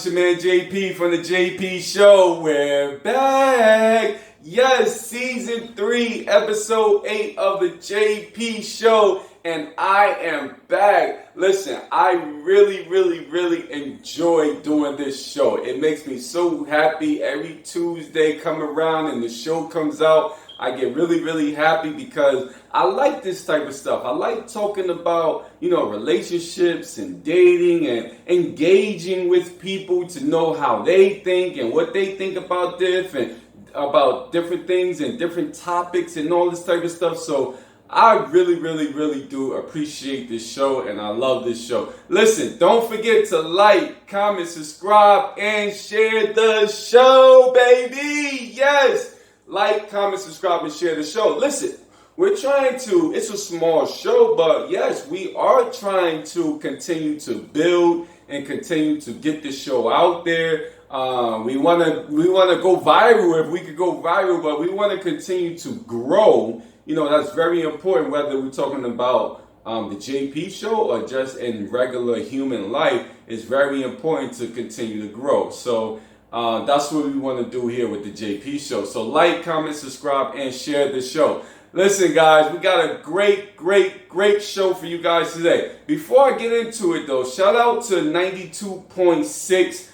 it's your man JP from the JP Show. We're back. Yes, season 3, episode 8 of the JP Show. And I am back. Listen, I really enjoy doing this show. It makes me so happy every Tuesday come around and the show comes out. I get really happy because I like this type of stuff. I like talking about, relationships and dating and engaging with people to know how they think and what they think about different things and different topics and all this type of stuff. So I really do appreciate this show and I love this show. Listen, don't forget to like, comment, subscribe, and share the show, baby. Yes. Like, comment, subscribe, and share the show. Listen, it's a small show, but yes, we are trying to continue to build and continue to get the show out there. We want to go viral if we could go viral, but we want to continue to grow. That's very important, whether we're talking about the JP Show or just in regular human life. It's very important to continue to grow. So that's what we want to do here with the JP Show. So like, comment, subscribe, and share the show. Listen, guys, we got a great show for you guys today. Before I get into it, though, shout out to 92.6.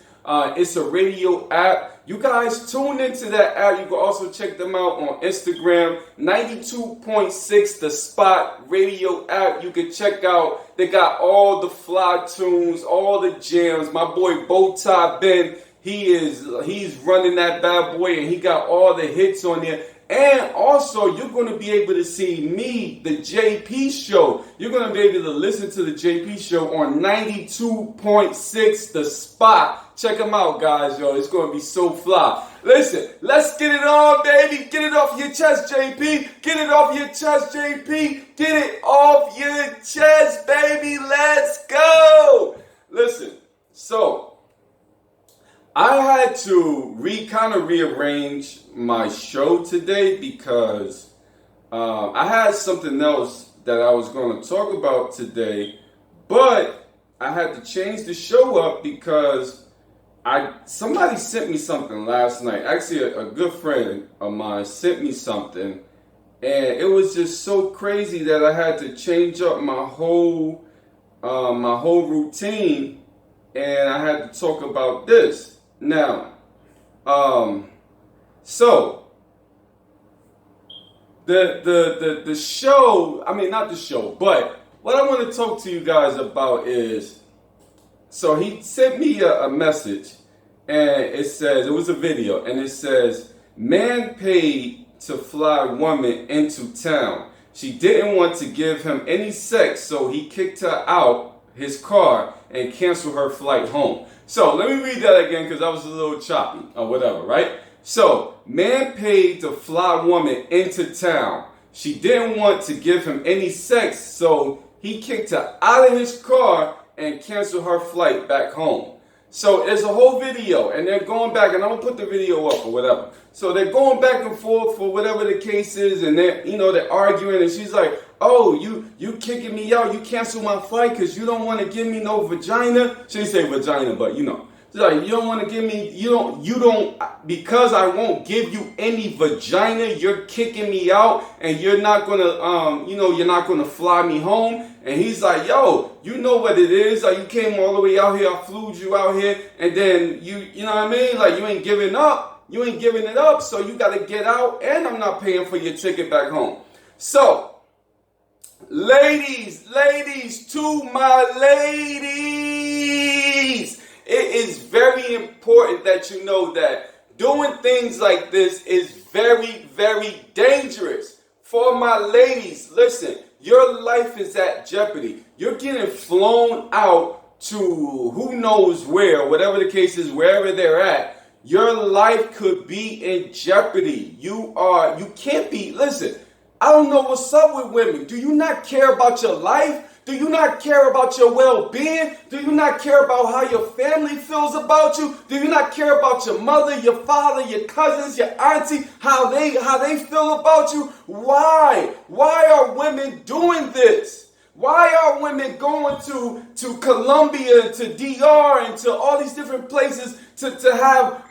It's a radio app. You guys tune into that app. You can also check them out on Instagram. 92.6, the Spot radio app. You can check out. They got all the fly tunes, all the jams. My boy Bowtie Ben, he's running that bad boy, and he got all the hits on there. And also, you're going to be able to see me, the JP Show. You're going to be able to listen to the JP Show on 92.6, The Spot. Check them out, guys, yo. It's going to be so fly. Listen, let's get it on, baby. Get it off your chest, JP. Get it off your chest, JP. Get it off your chest, baby. Let's go. Listen, so I had to rearrange my show today because I had something else that I was going to talk about today, but I had to change the show up because somebody sent me something last night. Actually, a good friend of mine sent me something, and it was just so crazy that I had to change up my whole routine, and I had to talk about this. Now, so the show, not the show, but what I want to talk to you guys about is, so he sent me a message, and it was a video, and it says, man paid to fly woman into town. She didn't want to give him any sex, so he kicked her out his car and canceled her flight home. So let me read that again because that was a little choppy or whatever, right? So, man paid to fly woman into town. She didn't want to give him any sex, so he kicked her out of his car and canceled her flight back home. So there's a whole video, and they're going back, and I'm gonna put the video up or whatever. So they're going back and forth for whatever the case is, and they're arguing, and she's like, "Oh, you kicking me out? You cancel my flight because you don't want to give me no vagina." She didn't say vagina, but she's like, "You don't want to give me, you don't, because I won't give you any vagina. You're kicking me out, and you're not gonna, you're not gonna fly me home." And he's like, "Yo, you know what it is? Like, you came all the way out here, I flew you out here, and then you know what I mean? Like, you ain't giving up. You ain't giving it up, so you got to get out, and I'm not paying for your ticket back home." So, ladies, to my ladies, it is very important that you know that doing things like this is very dangerous. For my ladies, listen, your life is at jeopardy. You're getting flown out to who knows where, whatever the case is, wherever they're at. Your life could be in jeopardy. You can't be, listen, I don't know what's up with women. Do you not care about your life? Do you not care about your well-being? Do you not care about how your family feels about you? Do you not care about your mother, your father, your cousins, your auntie, how they feel about you? Why? Why are women doing this? Why are women going to Colombia, to DR, and to all these different places to have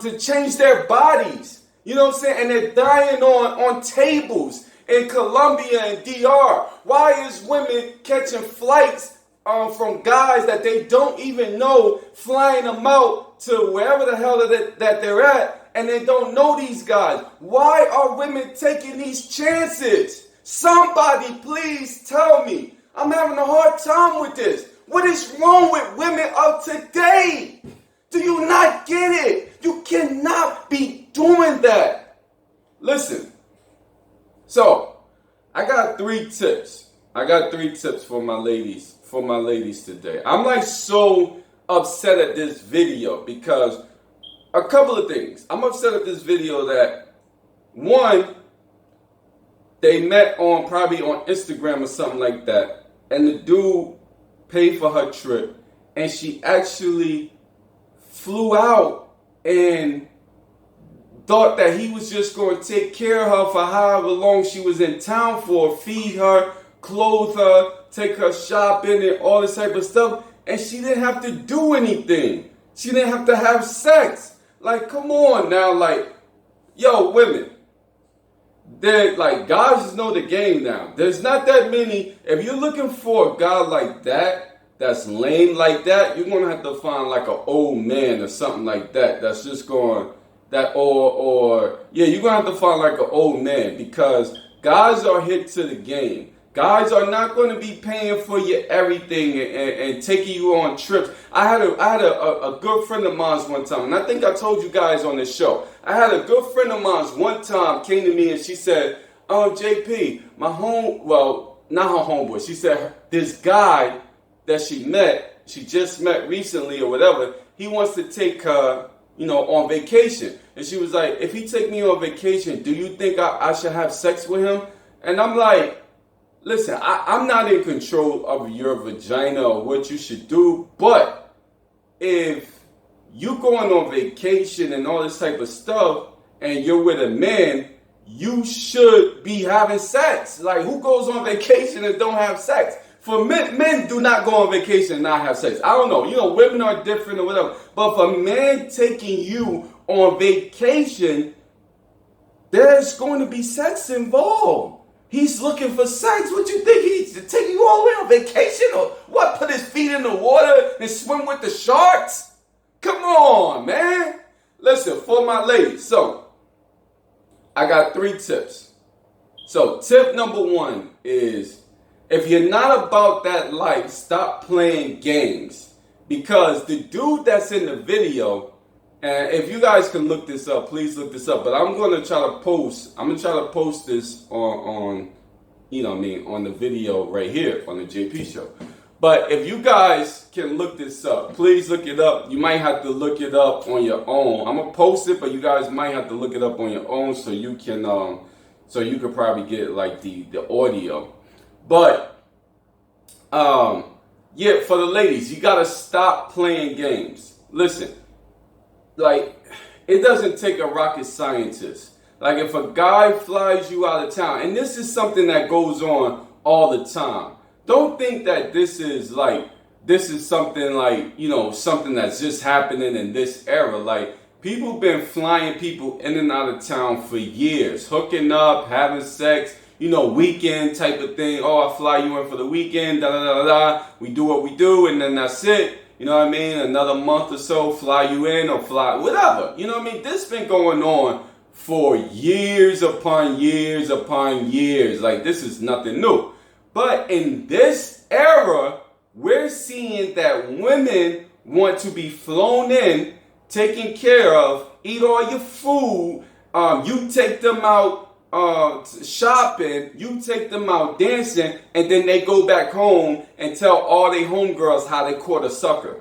to change their bodies? You know what I'm saying? And they're dying on tables in Colombia and DR. Why is women catching flights from guys that they don't even know, flying them out to wherever the hell that they're at, and they don't know these guys? Why are women taking these chances? Somebody please tell me. I'm having a hard time with this. What is wrong with women of today? Do you not get it? You cannot be doing that. Listen. So, I got 3 tips. I got 3 tips for my ladies today. I'm like so upset at this video because a couple of things. I'm upset at this video that, one, they met probably on Instagram or something like that, and the dude paid for her trip, and she actually flew out and thought that he was just going to take care of her for however long she was in town for, feed her, clothe her, take her shopping and all this type of stuff, and she didn't have to do anything. She didn't have to have sex. Like, come on now, like, yo, women. They're like, guys just know the game now. There's not that many. If you're looking for a guy like that, that's lame like that, you're gonna have to find like an old man or something like that. That's just going that you're gonna have to find like an old man, because guys are hip to the game. Guys are not going to be paying for your everything and taking you on trips. I had a good friend of mine one time, and I think I told you guys on this show. I had a good friend of mine one time came to me and she said, "Oh, JP, not her homeboy. She said this guy that she just met recently or whatever, he wants to take her, on vacation." And she was like, "If he take me on vacation, do you think I should have sex with him?" And I'm like, listen, I'm not in control of your vagina or what you should do, but if you going on vacation and all this type of stuff and you're with a man, you should be having sex. Like, who goes on vacation and don't have sex? For men do not go on vacation and not have sex. I don't know. Women are different or whatever. But for men taking you on vacation, there's going to be sex involved. He's looking for sex. What you think? He's taking you all the way on vacation or what? Put his feet in the water and swim with the sharks? Come on, man. Listen, for my ladies. So, I got 3 tips. So, tip number 1 is, if you're not about that life, stop playing games. Because the dude that's in the video, and if you guys can look this up, please look this up. But I'm going to try to post this on the video right here on the JP show. But if you guys can look this up, please look it up. You might have to look it up on your own. I'm going to post it, but you guys might have to look it up on your own so you can probably get like the audio. But for the ladies, you got to stop playing games. Listen. Like, it doesn't take a rocket scientist. Like, if a guy flies you out of town, and this is something that goes on all the time. Don't think that this is something like, something that's just happening in this era. Like, people been flying people in and out of town for years, hooking up, having sex, weekend type of thing. Oh, I fly you in for the weekend, da da da da. We do what we do, and then that's it. You know what I mean? Another month or so, fly you in or fly, whatever. You know what I mean? This been going on for years upon years upon years. Like, this is nothing new. But in this era, we're seeing that women want to be flown in, taken care of, eat all your food. You take them out shopping, you take them out dancing, and then they go back home and tell all their homegirls how they caught a sucker.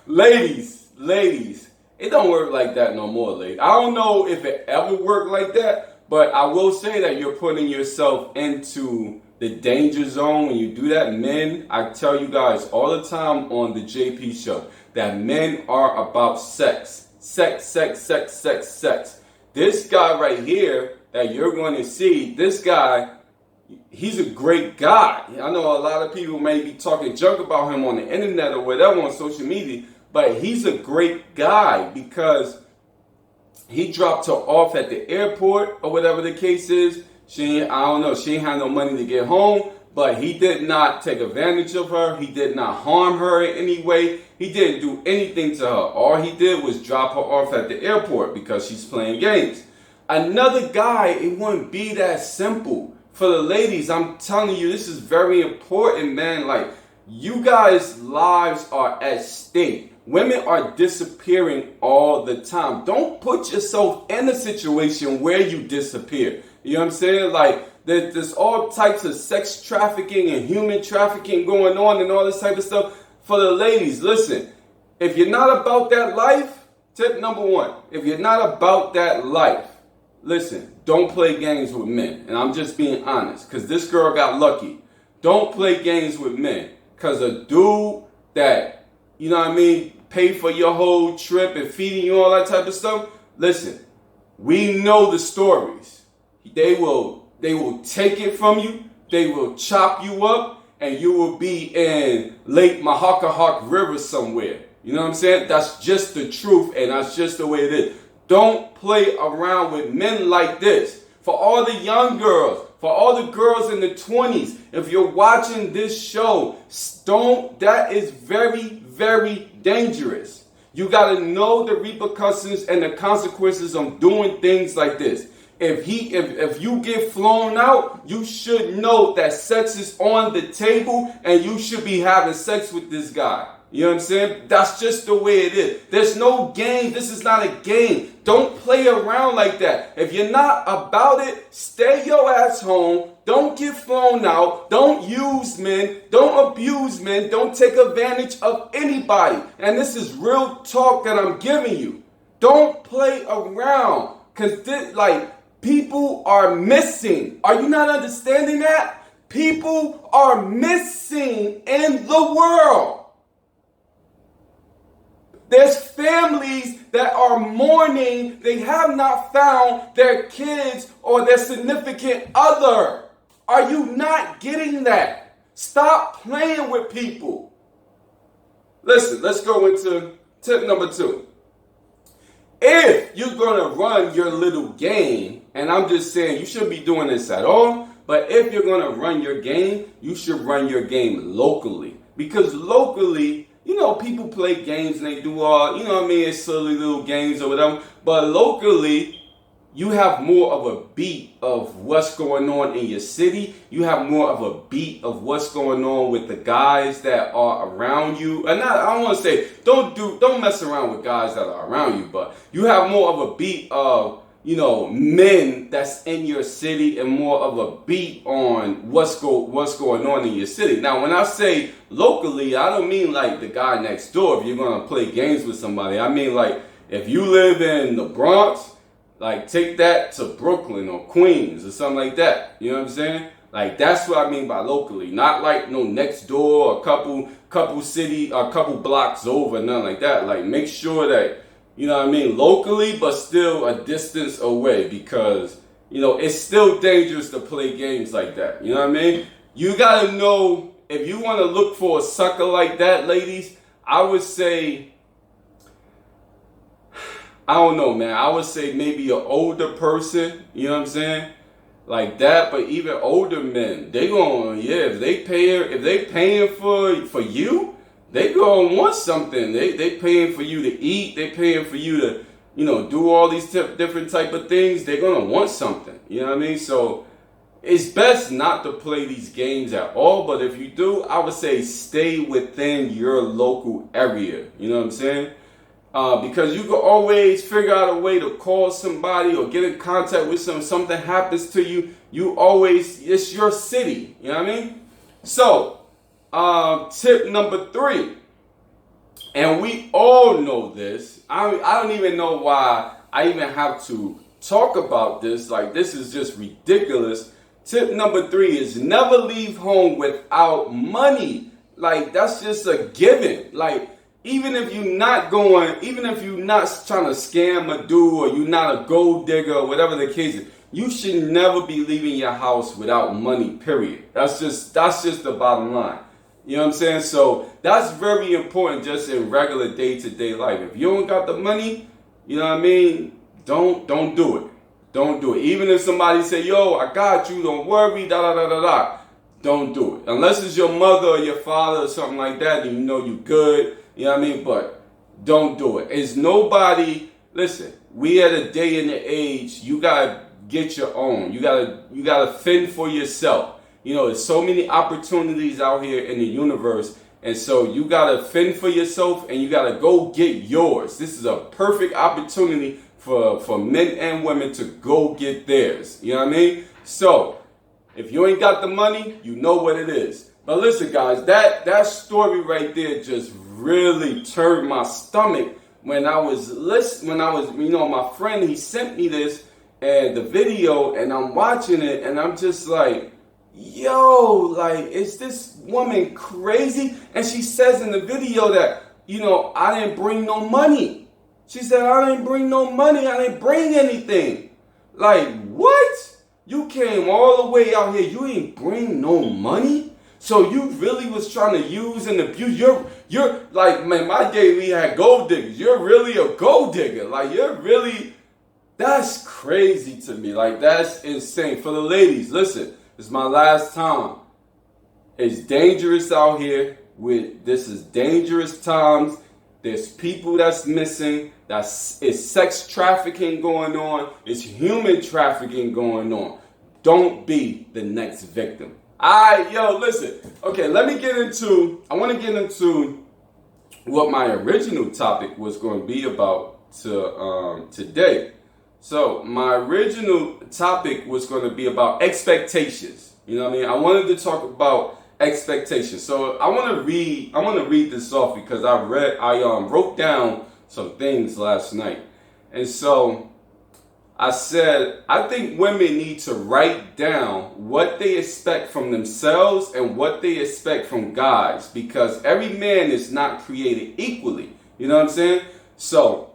Ladies, it don't work like that no more, ladies. I don't know if it ever worked like that, but I will say that you're putting yourself into the danger zone when you do that. Men, I tell you guys all the time on the JP show that men are about sex. Sex. This guy right here that you're going to see this guy. He's a great guy. I know a lot of people may be talking junk about him on the internet or whatever on social media, but he's a great guy because he dropped her off at the airport or whatever the case is. I don't know, she ain't had no money to get home, but he did not take advantage of her. He did not harm her in any way. He didn't do anything to her. All he did was drop her off at the airport because she's playing games. Another guy, it wouldn't be that simple. For the ladies, I'm telling you, this is very important, man. Like, you guys' lives are at stake. Women are disappearing all the time. Don't put yourself in a situation where you disappear. You know what I'm saying? Like, there's all types of sex trafficking and human trafficking going on and all this type of stuff. For the ladies, listen, if you're not about that life, tip number one, if you're not about that life, listen, don't play games with men. And I'm just being honest, because this girl got lucky. Don't play games with men. Because a dude that, you know what I mean, pay for your whole trip and feeding you all that type of stuff, listen, we know the stories. They will take it from you. They will chop you up, and you will be in Lake Mahakahak River somewhere. You know what I'm saying? That's just the truth, and that's just the way it is. Don't play around with men like this. For all the young girls, for all the girls in the 20s, if you're watching this show, that is very, very dangerous. You got to know the repercussions and the consequences of doing things like this. If you get flown out, you should know that sex is on the table and you should be having sex with this guy. You know what I'm saying? That's just the way it is. There's no game. This is not a game. Don't play around like that. If you're not about it, stay your ass home. Don't get flown out. Don't use men. Don't abuse men. Don't take advantage of anybody. And this is real talk that I'm giving you. Don't play around. Because people are missing. Are you not understanding that? People are missing in the world. There's families that are mourning. They have not found their kids or their significant other. Are you not getting that? Stop playing with people. Listen, let's go into tip number 2. If you're going to run your little game, and I'm just saying you shouldn't be doing this at all, but if you're going to run your game, you should run your game locally. Because locally, you know, people play games and they do all, you know what I mean, it's silly little games or whatever. But locally, you have more of a beat of what's going on in your city. You have more of a beat of what's going on with the guys that are around you. And I don't want to say, don't mess around with guys that are around you, but you have more of a beat of, you know, men that's in your city and more of a beat on what's going on in your city. Now, when I say locally, I don't mean like the guy next door if you're going to play games with somebody. I mean like if you live in the Bronx, like take that to Brooklyn or Queens or something like that. You know what I'm saying? Like that's what I mean by locally. Not like no next door, a couple city, a couple blocks over, nothing like that. Like make sure that, you know what I mean, locally, but still a distance away because, you know, it's still dangerous to play games like that. You know what I mean? You got to know, if you want to look for a sucker like that, ladies, I would say, I don't know, man. I would say maybe an older person, you know what I'm saying? Like that, but even older men, they going, yeah, if they paying for you, they gonna want something. They paying for you to eat. They paying for you to, you know, do all these different type of things. They're gonna want something. You know what I mean? So it's best not to play these games at all. But if you do, I would say stay within your local area. You know what I'm saying? Because you can always figure out a way to call somebody or get in contact with something happens to you. It's your city. You know what I mean? So. Tip number 3, and we all know this. I don't even know why I even have to talk about this. Like, this is just ridiculous. Tip number 3 is never leave home without money. Like, that's just a given. Like, even if you're not trying to scam a dude or you're not a gold digger or whatever the case is, You should never be leaving your house without money, period. That's just the bottom line. You know what I'm saying? So that's very important just in regular day-to-day life. If you don't got the money, you know what I mean? Don't do it. Don't do it. Even if somebody say, yo, I got you, don't worry, da. Don't do it. Unless it's your mother or your father or something like that, then you know you good. You know what I mean? But don't do it. It's nobody, listen, we at a day and the age, you gotta get your own. You gotta fend for yourself. You know, there's so many opportunities out here in the universe. And so you gotta fend for yourself and you gotta go get yours. This is a perfect opportunity for men and women to go get theirs. You know what I mean? So if you ain't got the money, you know what it is. But listen, guys, that story right there just really turned my stomach when I was my friend, he sent me this and the video, and I'm watching it, and I'm just like, yo, like, is this woman crazy? And she says in the video that, I didn't bring no money. She said, I didn't bring no money. I didn't bring anything. Like, what? You came all the way out here. You ain't bring no money? So you really was trying to use and abuse. You're like, man, my day we had gold diggers. You're really a gold digger. Like, that's crazy to me. Like, that's insane. For the ladies, listen, it's my last time. It's dangerous out here. This is dangerous times. There's people that's missing. It's sex trafficking going on. It's human trafficking going on. Don't be the next victim. Listen. Okay, I want to get into what my original topic was going to be about today. So my original topic was going to be about expectations. You know what I mean? I wanted to talk about expectations. So I want to read this off because I wrote down some things last night. And so I said, I think women need to write down what they expect from themselves and what they expect from guys, because every man is not created equally. You know what I'm saying? So,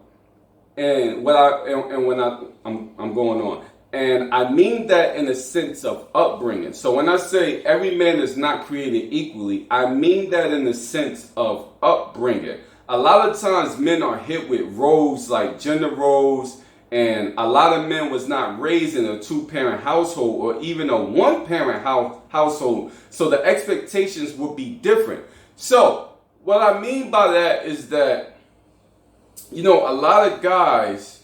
I'm going on. And I mean that in a sense of upbringing. So when I say every man is not created equally, I mean that in the sense of upbringing. A lot of times men are hit with roles like gender roles, and a lot of men was not raised in a two-parent household or even a one-parent household. So the expectations would be different. So what I mean by that is that, a lot of guys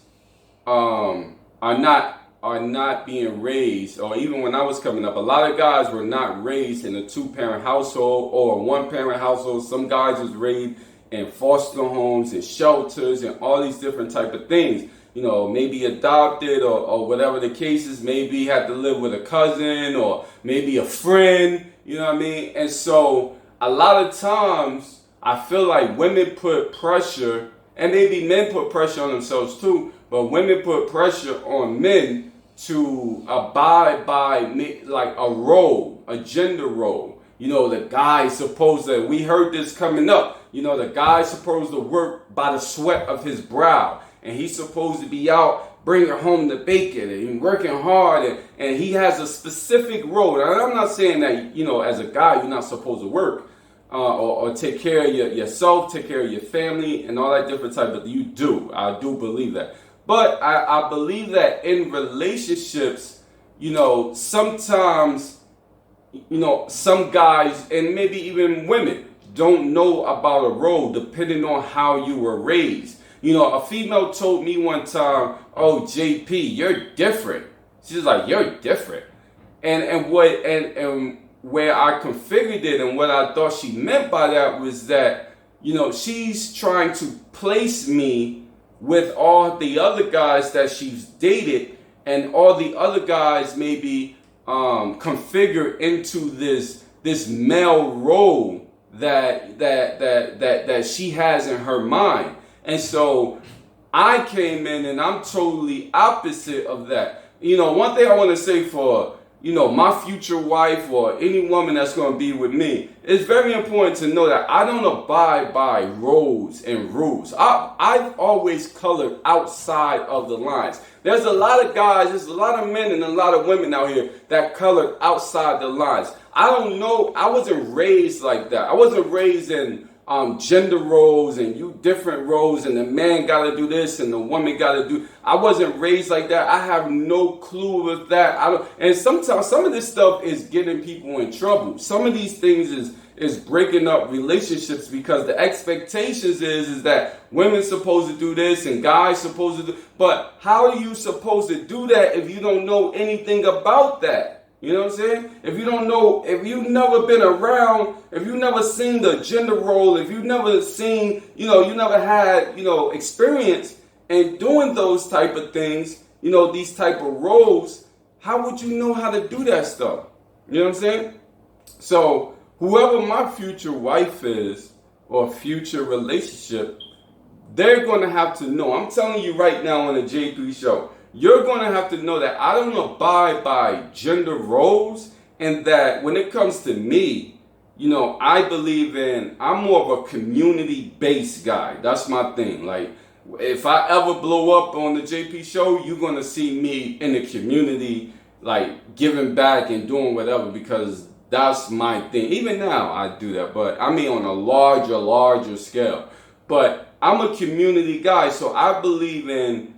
are not being raised, or even when I was coming up, a lot of guys were not raised in a two-parent household or a one-parent household. Some guys was raised in foster homes and shelters and all these different type of things. Maybe adopted or whatever the case is. Maybe had to live with a cousin or maybe a friend, you know what I mean? And so a lot of times I feel like women put pressure, and maybe men put pressure on themselves too, but women put pressure on men to abide by like a role, a gender role. The guy's supposed to, we heard this coming up, the guy's supposed to work by the sweat of his brow. And he's supposed to be out bringing home the bacon and working hard. And he has a specific role. And I'm not saying that, as a guy, you're not supposed to work or take care of yourself, take care of your family and all that different type. But you do. I do believe that. But I believe that in relationships, sometimes, some guys and maybe even women don't know about a role depending on how you were raised. A female told me one time, "Oh, JP, you're different." She's like, "You're different," and where I configured it and what I thought she meant by that was that she's trying to place me with all the other guys that she's dated, and all the other guys maybe configure into this male role that she has in her mind. And so I came in and I'm totally opposite of that. One thing I want to say for my future wife or any woman that's going to be with me, it's very important to know that I don't abide by roles and rules. I've always colored outside of the lines. There's a lot of guys, there's a lot of men and a lot of women out here that colored outside the lines. I don't know. I wasn't raised like that. I wasn't raised in gender roles and different roles, and the man got to do this and the woman got to do. I wasn't raised like that. I have no clue with that. And sometimes some of this stuff is getting people in trouble. Some of these things is breaking up relationships because the expectations is that women's supposed to do this and guys supposed to do. But how are you supposed to do that if you don't know anything about that? You know what I'm saying? If you don't know, if you've never been around, if you've never seen the gender role, if you've never seen, you never had, experience in doing those type of things, these type of roles, how would you know how to do that stuff? You know what I'm saying? So whoever my future wife is or future relationship, they're going to have to know. I'm telling you right now on the JP show, you're going to have to know that I don't abide by gender roles, and that when it comes to me, I believe I'm more of a community-based guy. That's my thing. Like, if I ever blow up on the JP show, you're going to see me in the community, like, giving back and doing whatever, because that's my thing. Even now, I do that, but I mean on a larger scale. But I'm a community guy, so I believe in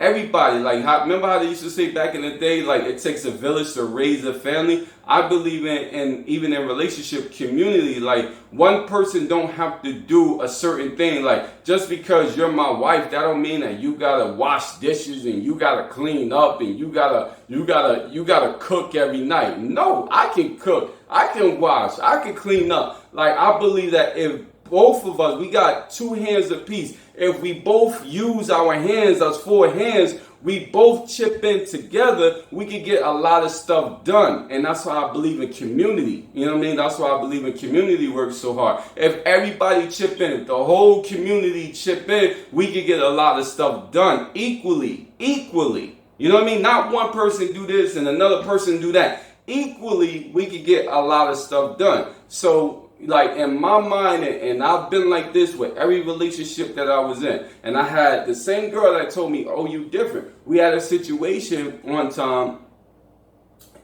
everybody. Like, remember how they used to say back in the day, like, it takes a village to raise a family? I believe in even in relationship community, like, one person don't have to do a certain thing. Like, just because you're my wife, that don't mean that you gotta wash dishes and you gotta clean up and you gotta cook every night. No, I can cook, I can wash, I can clean up. Like, I believe that if both of us, we got two hands apiece. If we both use our hands as four hands, we both chip in together, we can get a lot of stuff done. And that's why I believe in community. You know what I mean? That's why I believe in community work so hard. If everybody chip in, if the whole community chip in, we can get a lot of stuff done equally. You know what I mean? Not one person do this and another person do that. Equally, we can get a lot of stuff done. So, like, in my mind, and I've been like this with every relationship that I was in. And I had the same girl that told me, oh, you different. We had a situation one time,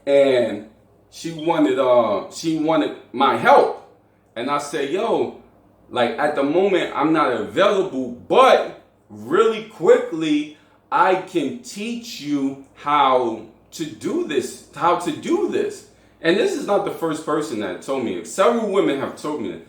and she wanted my help. And I said, yo, like, at the moment, I'm not available, but really quickly, I can teach you how to do this. And this is not the first person that told me. Several women have told me that.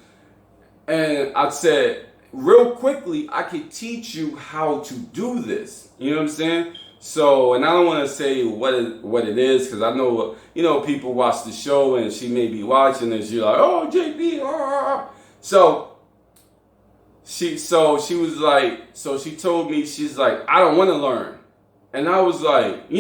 And I said, real quickly, I could teach you how to do this. You know what I'm saying? So, and I don't want to say what it is, because I know, people watch the show and she may be watching and she's like, oh, JP, So she told me, she's like, I don't want to learn. And I was like,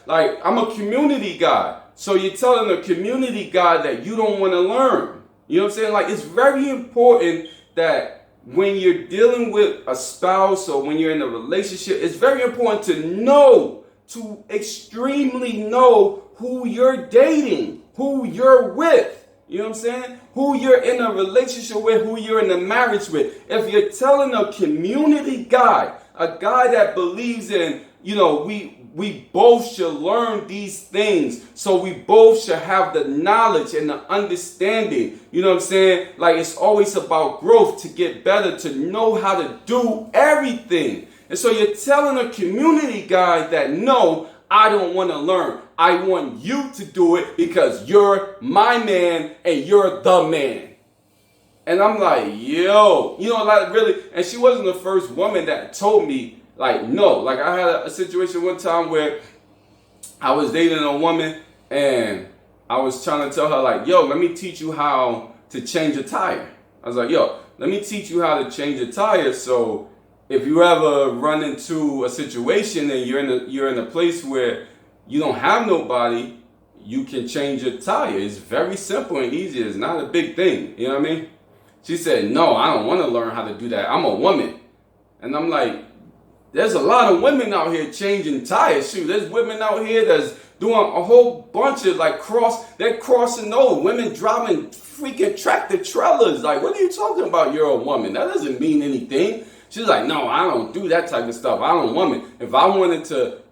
like, I'm a community guy. So you're telling a community guy that you don't want to learn. You know what I'm saying? Like, it's very important that when you're dealing with a spouse or when you're in a relationship, it's very important to extremely know who you're dating, who you're with. You know what I'm saying? Who you're in a relationship with, who you're in a marriage with. If you're telling a community guy, a guy that believes in, we both should learn these things, so we both should have the knowledge and the understanding. You know what I'm saying? Like, it's always about growth, to get better, to know how to do everything. And so you're telling a community guy that, no, I don't want to learn. I want you to do it because you're my man and you're the man. And I'm like, yo, like, really. And she wasn't the first woman that told me, like, no. Like, I had a situation one time where I was dating a woman and I was trying to tell her, like, yo, let me teach you how to change a tire. I was like, yo, let me teach you how to change a tire, so if you ever run into a situation and you're in a place where you don't have nobody, you can change your tire. It's very simple and easy. It's not a big thing. You know what I mean? She said, no, I don't want to learn how to do that. I'm a woman. And I'm like, there's a lot of women out here changing tires. Shoot, there's women out here that's doing a whole bunch of they're crossing over. Women driving freaking tractor trailers. Like, what are you talking about? You're a woman. That doesn't mean anything. She's like, no, I don't do that type of stuff. I'm a woman. If I wanted to,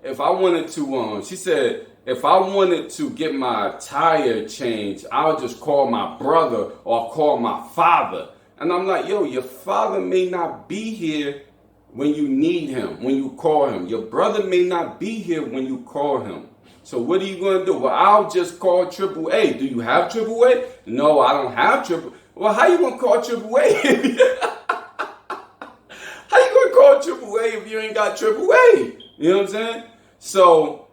she said, if I wanted to get my tire changed, I would just call my brother or call my father. And I'm like, yo, your father may not be here when you need him, when you call him. Your brother may not be here when you call him. So what are you going to do? Well, I'll just call AAA. Do you have AAA? No, I don't have AAA. Well, how you going to call AAA? How you going to call AAA if you ain't got AAA? You know what I'm saying? So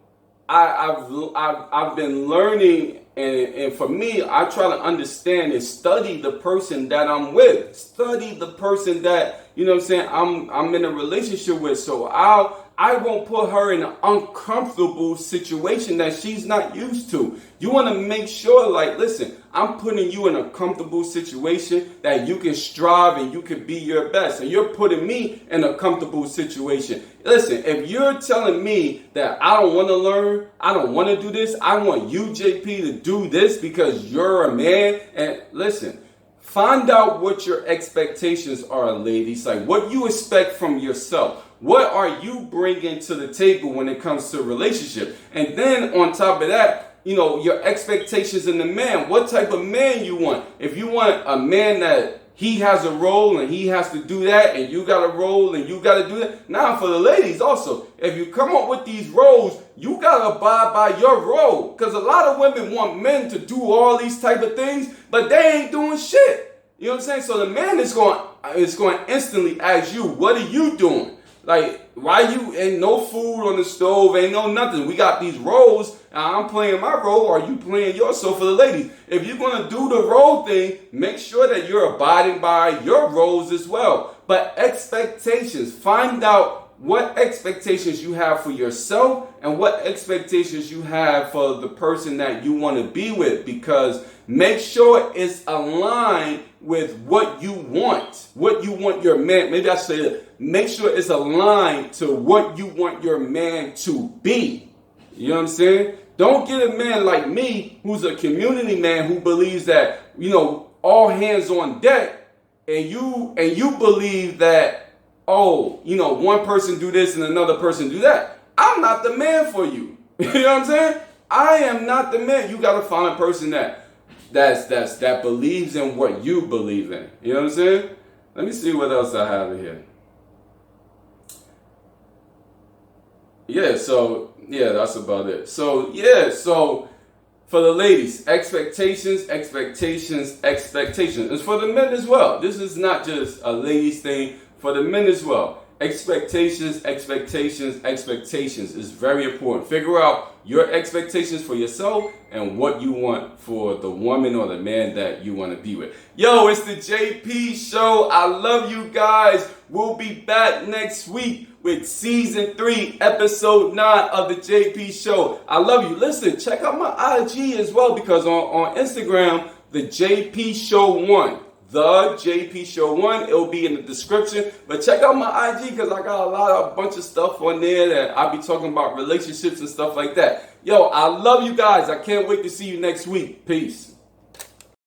I've been learning, and for me, I try to understand and study the person that I'm with. Study the person that, you know what I'm saying, I'm in a relationship with. So I won't put her in an uncomfortable situation that she's not used to. You want to make sure, like, listen, I'm putting you in a comfortable situation that you can strive and you can be your best. And you're putting me in a comfortable situation. Listen, if you're telling me that I don't want to learn, I don't want to do this, I want you, JP, to do this because you're a man. And listen, find out what your expectations are, ladies. Like, what you expect from yourself. What are you bringing to the table when it comes to a relationship? And then on top of that, you know, your expectations in the man. What type of man you want? If you want a man that he has a role and he has to do that, and you got a role and you got to do that. Now, for the ladies also, if you come up with these roles, you got to abide by your role. Because a lot of women want men to do all these type of things, but they ain't doing shit. You know what I'm saying? So the man is going to instantly ask you, what are you doing? Like, why you ain't no food on the stove, ain't no nothing. We got these roles, and I'm playing my role, or you playing yours. So for the ladies, if you're going to do the role thing, make sure that you're abiding by your roles as well. But expectations, find out what expectations you have for yourself and what expectations you have for the person that you want to be with, because make sure it's aligned with what you want your man. Maybe I say that. Make sure it's aligned to what you want your man to be. You know what I'm saying? Don't get a man like me who's a community man who believes that, you know, all hands on deck, and you believe that, oh, you know, one person do this and another person do that. I'm not the man for you. You know what I'm saying? I am not the man. You got to find a person that believes in what you believe in. You know what I'm saying? Let me see what else I have here. Yeah, that's about it. So for the ladies, expectations. It's for the men as well. This is not just a ladies thing, for the men as well. Expectations is very important. Figure out your expectations for yourself and what you want for the woman or the man that you want to be with. Yo, it's the JP Show. I love you guys. We'll be back next week with Season 3, Episode 9 of the JP Show. I love you. Listen, check out my IG as well, because on Instagram, the JP Show 1. The JP Show 1. It'll be in the description. But check out my IG, because I got a bunch of stuff on there that I'll be talking about relationships and stuff like that. Yo, I love you guys. I can't wait to see you next week. Peace.